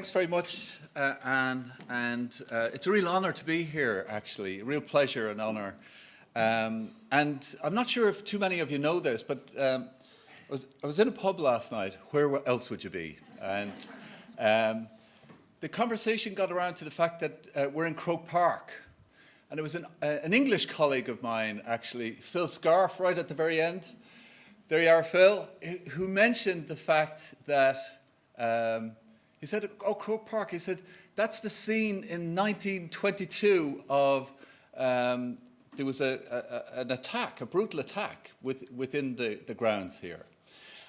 thanks very much, Anne, and it's a real honour to be here, actually, a real pleasure and honour. And I'm not sure if too many of you know this, but I was in a pub last night. Where else would you be? And the conversation got around to the fact that we're in Croke Park. And it was an English colleague of mine, actually, Phil Scarf, right at the very end. There you are, Phil, who mentioned the fact that, he said, oh, Croke Park, he said, that's the scene in 1922 of, there was an attack, a brutal attack within the grounds here.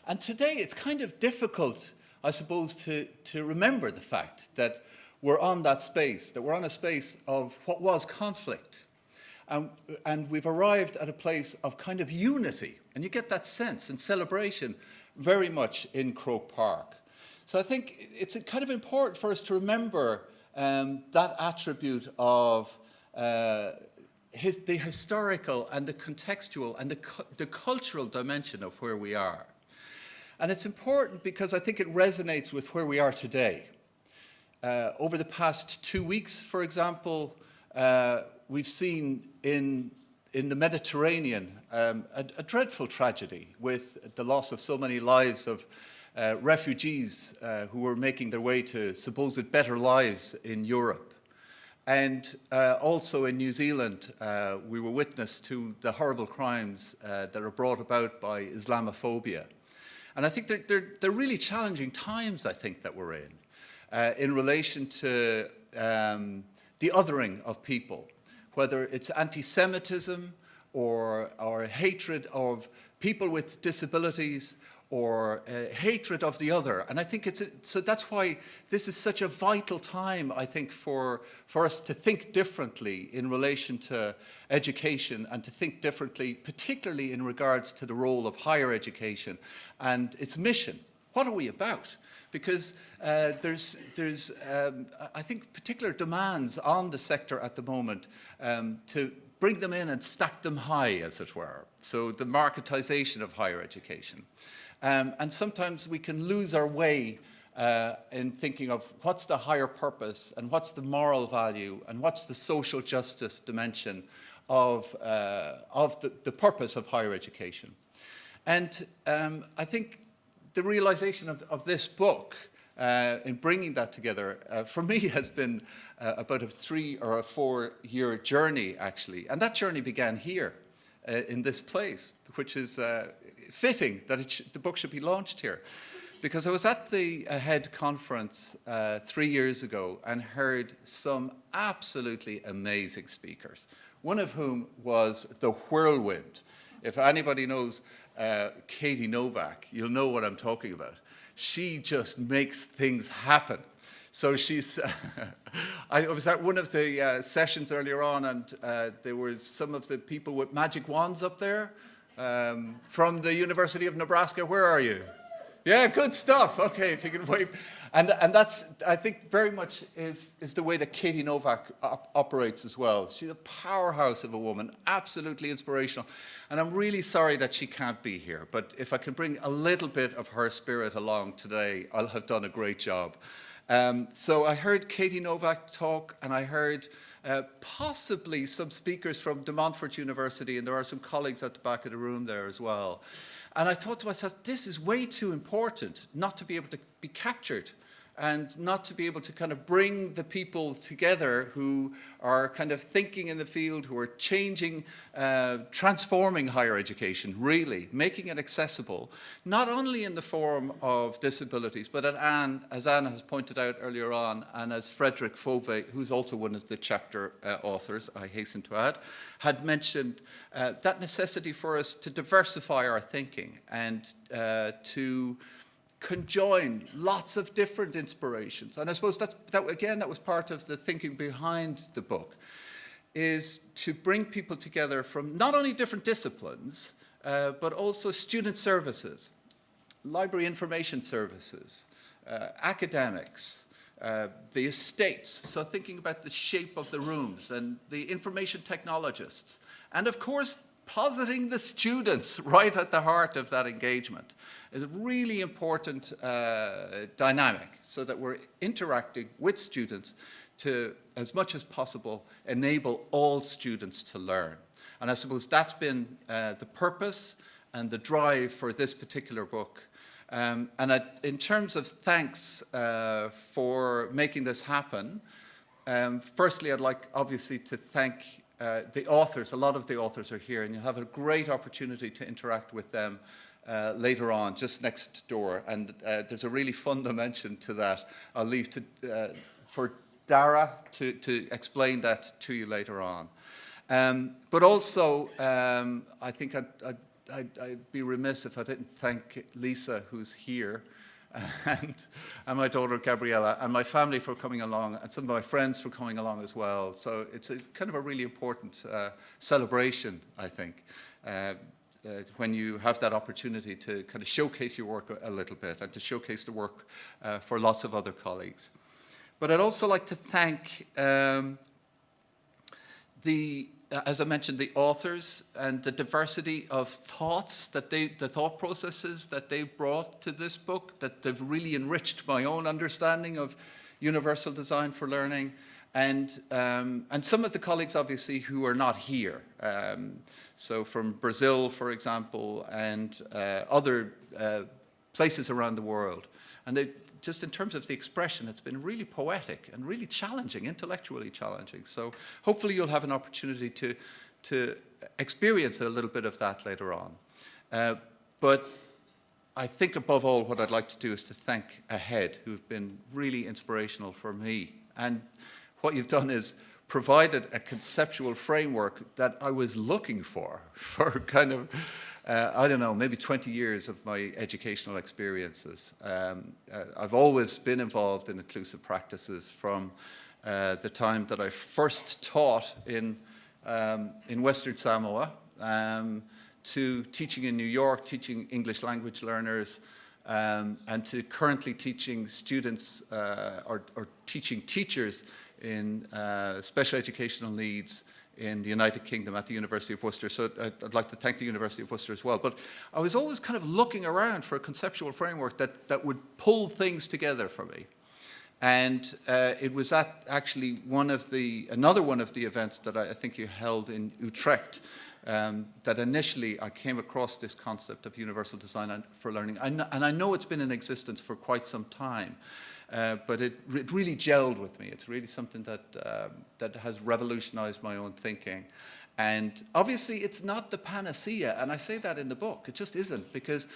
And today it's kind of difficult, I suppose, to remember the fact that we're on that space, that we're on a space of what was conflict. And we've arrived at a place of kind of unity. And you get that sense and celebration very much in Croke Park. So I think it's kind of important for us to remember that attribute of the historical and the contextual and the cultural dimension of where we are. And it's important because I think it resonates with where we are today. Over the past 2 weeks, for example, we've seen in the Mediterranean a dreadful tragedy with the loss of so many lives of refugees who were making their way to supposed better lives in Europe. And also in New Zealand, we were witness to the horrible crimes that are brought about by Islamophobia. And I think they're really challenging times, I think, that we're in relation to the othering of people, whether it's anti-Semitism or hatred of people with disabilities or hatred of the other. And I think so that's why this is such a vital time, I think, for us to think differently in relation to education and to think differently, particularly in regards to the role of higher education and its mission. What are we about? Because there's I think, particular demands on the sector at the moment to bring them in and stack them high, as it were. So the marketization of higher education. And sometimes we can lose our way in thinking of what's the higher purpose and what's the moral value and what's the social justice dimension of the purpose of higher education. And I think the realization of this book in bringing that together, for me, has been about a 3 or a 4 year journey, actually. And that journey began here in this place, which is fitting that the book should be launched here. Because I was at the HEAD conference 3 years ago and heard some absolutely amazing speakers, one of whom was the Whirlwind. If anybody knows Katie Novak, you'll know what I'm talking about. She just makes things happen. So she's, I was at one of the sessions earlier on, and there were some of the people with magic wands up there from the University of Nebraska. Where are you? Yeah, good stuff. Okay, if you can wave. And that's, I think, very much is the way that Katie Novak operates as well. She's a powerhouse of a woman, absolutely inspirational. And I'm really sorry that she can't be here. But if I can bring a little bit of her spirit along today, I'll have done a great job. So I heard Katie Novak talk, and I heard possibly some speakers from De Montfort University, and there are some colleagues at the back of the room there as well. And I thought to myself, this is way too important not to be able to be captured and not to be able to kind of bring the people together who are kind of thinking in the field, who are changing, transforming higher education, really, making it accessible, not only in the form of disabilities, but as Anne has pointed out earlier on, and as Frederick Fauvet, who's also one of the chapter authors, I hasten to add, had mentioned, that necessity for us to diversify our thinking and to conjoin lots of different inspirations. And I suppose that was part of the thinking behind the book, is to bring people together from not only different disciplines, but also student services, library information services, academics, the estates, so thinking about the shape of the rooms, and the information technologists, and of course, positing the students right at the heart of that engagement is a really important dynamic, so that we're interacting with students to, as much as possible, enable all students to learn. And I suppose that's been the purpose and the drive for this particular book. In terms of thanks for making this happen, firstly, I'd like obviously to thank the authors. A lot of the authors are here, and you'll have a great opportunity to interact with them later on, just next door. And there's a really fun dimension to that. I'll leave for Dara to explain that to you later on. But also, I think I'd be remiss if I didn't thank Lisa, who's here, and my daughter Gabriella, and my family for coming along, and some of my friends for coming along as well. So it's a kind of a really important celebration, I think, when you have that opportunity to kind of showcase your work a little bit, and to showcase the work for lots of other colleagues. But I'd also like to thank as I mentioned, the authors and the diversity of thoughts the thought processes that they've brought to this book, that they've really enriched my own understanding of universal design for learning, and some of the colleagues, obviously, who are not here. So from Brazil, for example, and other places around the world. And just in terms of the expression, it's been really poetic and really challenging, intellectually challenging. So hopefully you'll have an opportunity to experience a little bit of that later on. But I think above all, what I'd like to do is to thank AHEAD, who've been really inspirational for me. And what you've done is provided a conceptual framework that I was looking for kind of, I don't know, maybe 20 years of my educational experiences. I've always been involved in inclusive practices from the time that I first taught in Western Samoa, to teaching in New York, teaching English language learners, and to currently teaching students or teaching teachers in special educational needs in the United Kingdom at the University of Worcester. So I'd like to thank the University of Worcester as well. But I was always kind of looking around for a conceptual framework that would pull things together for me. And it was at actually another one of the events that I think you held in Utrecht, that initially I came across this concept of universal design for learning. And I know it's been in existence for quite some time. But it really gelled with me. It's really something that has revolutionized my own thinking. And obviously, it's not the panacea, and I say that in the book. It just isn't, because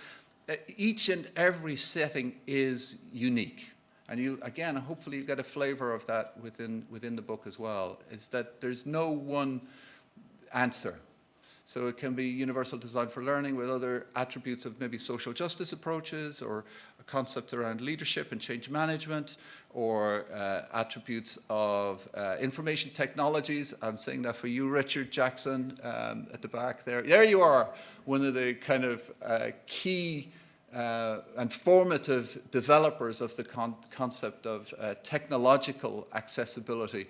each and every setting is unique. And again, hopefully you get a flavor of that within the book as well, is that there's no one answer. So it can be universal design for learning with other attributes of maybe social justice approaches, or concepts around leadership and change management, or attributes of information technologies. I'm saying that for you, Richard Jackson, at the back there. There you are, one of the kind of key and formative developers of the concept of technological accessibility,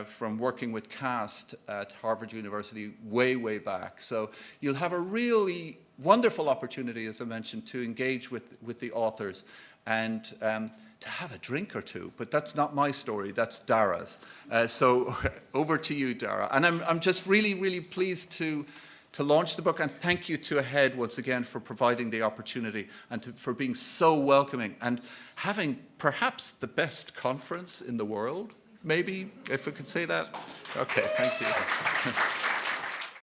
from working with CAST at Harvard University way back. So you'll have a really wonderful opportunity, as I mentioned, to engage with the authors and to have a drink or two. But that's not my story, that's Dara's. So over to you, Dara. And I'm just really pleased to launch the book, and thank you to AHEAD once again for providing the opportunity, and for being so welcoming, and having perhaps the best conference in the world, maybe, if we could say that. Okay, thank you.